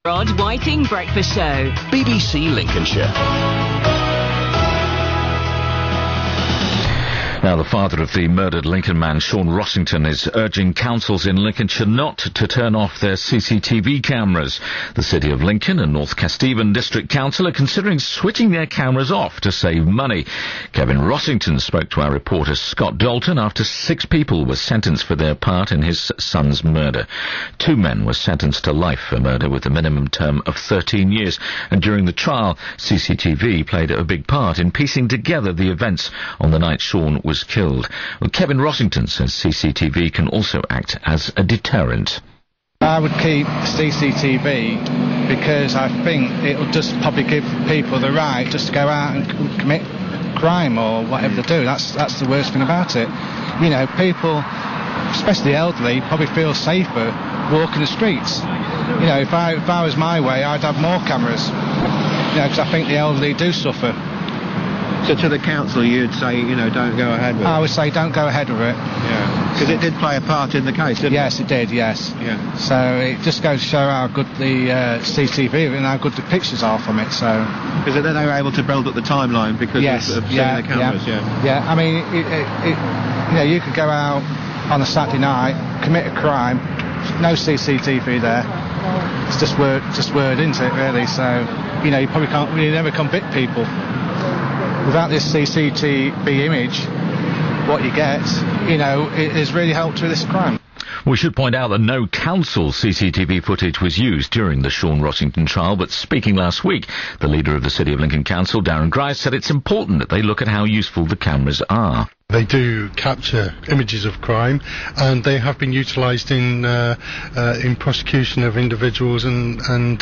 Rod Whiting Breakfast Show. BBC Lincolnshire. Now, the father of the murdered Lincoln man, Sean Rossington, is urging councils in Lincolnshire not to turn off their CCTV cameras. The City of Lincoln and North Kesteven District Council are considering switching their cameras off to save money. Kevin Rossington spoke to our reporter Scott Dalton after 6 people were sentenced for their part in his son's murder. 2 men were sentenced to life for murder with a minimum term of 13 years. And during the trial, CCTV played a big part in piecing together the events on the night Sean was killed. Well, Kevin Rossington says CCTV can also act as a deterrent. I would keep CCTV because I think it'll just probably give people the right just to go out and commit crime or whatever they do. That's the worst thing about it. You know, people, especially the elderly, probably feel safer walking the streets. You know, if I was my way, I'd have more cameras. You know, because I think the elderly do suffer. So to the council you'd say, you know, don't go ahead with it? I would say don't go ahead with it. Yeah. Because it did play a part in the case, didn't it? Yes, it did, yes. Yeah. So it just goes to show how good the CCTV and how good the pictures are from it, so... Because then they were able to build up the timeline because of seeing the cameras, Yeah, I mean, you know, you could go out on a Saturday night, commit a crime, no CCTV there. It's just word, isn't it, really? So, you know, you probably can't really never convict people. Without this CCTV image, what you get, you know, it has really helped with this crime. We should point out that no council CCTV footage was used during the Sean Rossington trial, but speaking last week, the leader of the City of Lincoln Council, Darren Grice, said it's important that they look at how useful the cameras are. They do capture images of crime, and they have been utilised in prosecution of individuals and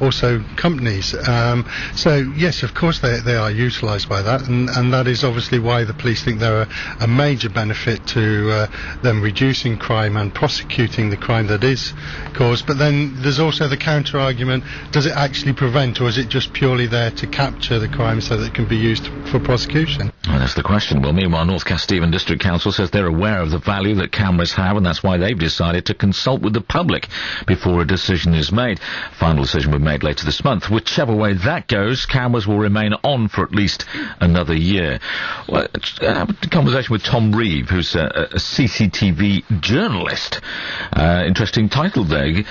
also companies. So yes, of course they are utilised by that, and that is obviously why the police think they're a major benefit to them reducing crime and prosecuting the crime that is caused. But then there's also the counter argument: does it actually prevent, or is it just purely there to capture the crime so that it can be used for prosecution? Well, that's the question. Well, meanwhile, North Kesteven District Council says they're aware of the value that cameras have, and that's why they've decided to consult with the public before a decision is made. Final decision will be made later this month. Whichever way that goes, cameras will remain on for at least another year. Well, I have a conversation with Tom Reeve, who's a CCTV journalist. Interesting title there.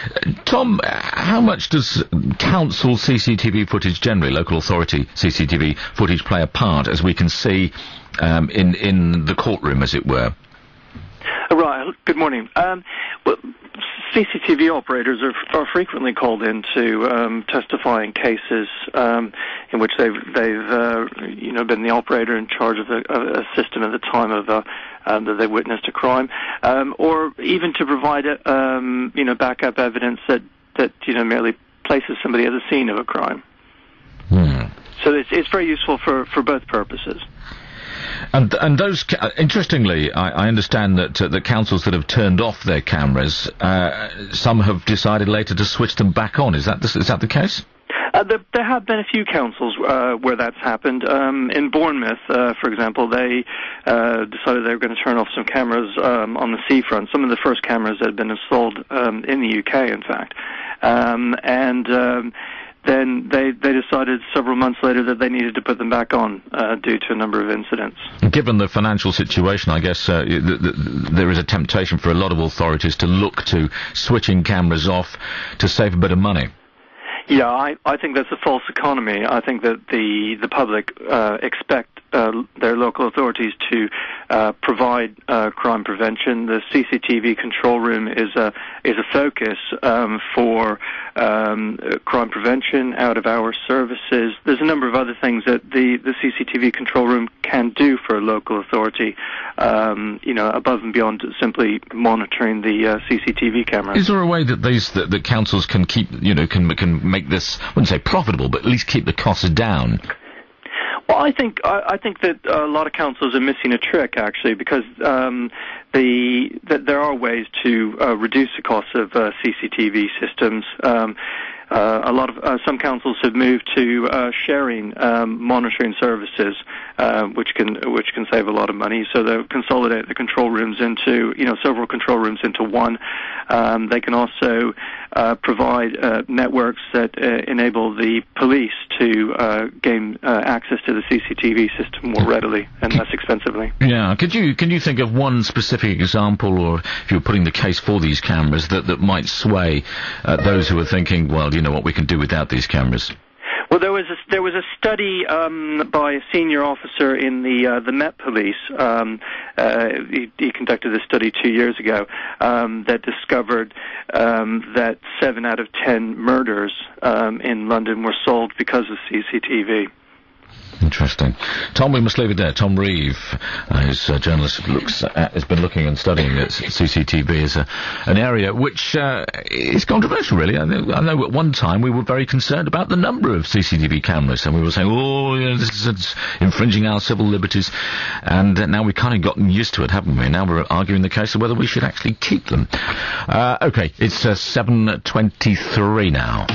Tom, how much does council CCTV footage generally, local authority CCTV footage, play a part, as we can see in the courtroom, as it were? Right. Good morning. Well, CCTV operators are frequently called in to testify in cases in which they've been the operator in charge of a system at the time of that they witnessed a crime, or even to provide backup evidence that merely places somebody at the scene of a crime. So it's very useful for both purposes. And those, interestingly, I understand that the councils that have turned off their cameras, some have decided later to switch them back on. Is that the case? There have been a few councils where that's happened. In Bournemouth, for example, they decided they were going to turn off some cameras on the seafront, some of the first cameras that had been installed in the UK, in fact. Then they decided several months later that they needed to put them back on due to a number of incidents. Given the financial situation, I guess there is a temptation for a lot of authorities to look to switching cameras off to save a bit of money. Yeah, I think that's a false economy. I think that the public expect their local authorities to provide crime prevention. The CCTV control room is a focus for crime prevention, out-of-hour services. There's a number of other things that the CCTV control room can do for a local authority, above and beyond simply monitoring the CCTV cameras. Is there a way that the councils can keep, can make this, I wouldn't say profitable, but at least keep the costs down? Well, I think that a lot of councils are missing a trick, actually, because that there are ways to reduce the cost of CCTV systems. some councils have moved to sharing monitoring services, which can save a lot of money. So they'll consolidate the control rooms into several control rooms into one. They can also provide networks that enable the police to gain access to the CCTV system more readily and less expensively. Yeah, can you think of one specific example, or if you're putting the case for these cameras, that might sway those who are thinking, well, you know what, we can do without these cameras? Well, there was a study by a senior officer in the Met Police. He conducted this study 2 years ago that discovered that 7 out of 10 murders in London were solved because of CCTV. Interesting. Tom, we must leave it there. Tom Reeve, who's a journalist, has been looking and studying at CCTV as an area which is controversial, really. I know at one time we were very concerned about the number of CCTV cameras, and we were saying, this is infringing our civil liberties, and now we've kind of gotten used to it, haven't we? Now we're arguing the case of whether we should actually keep them. Okay, it's 7:23 now.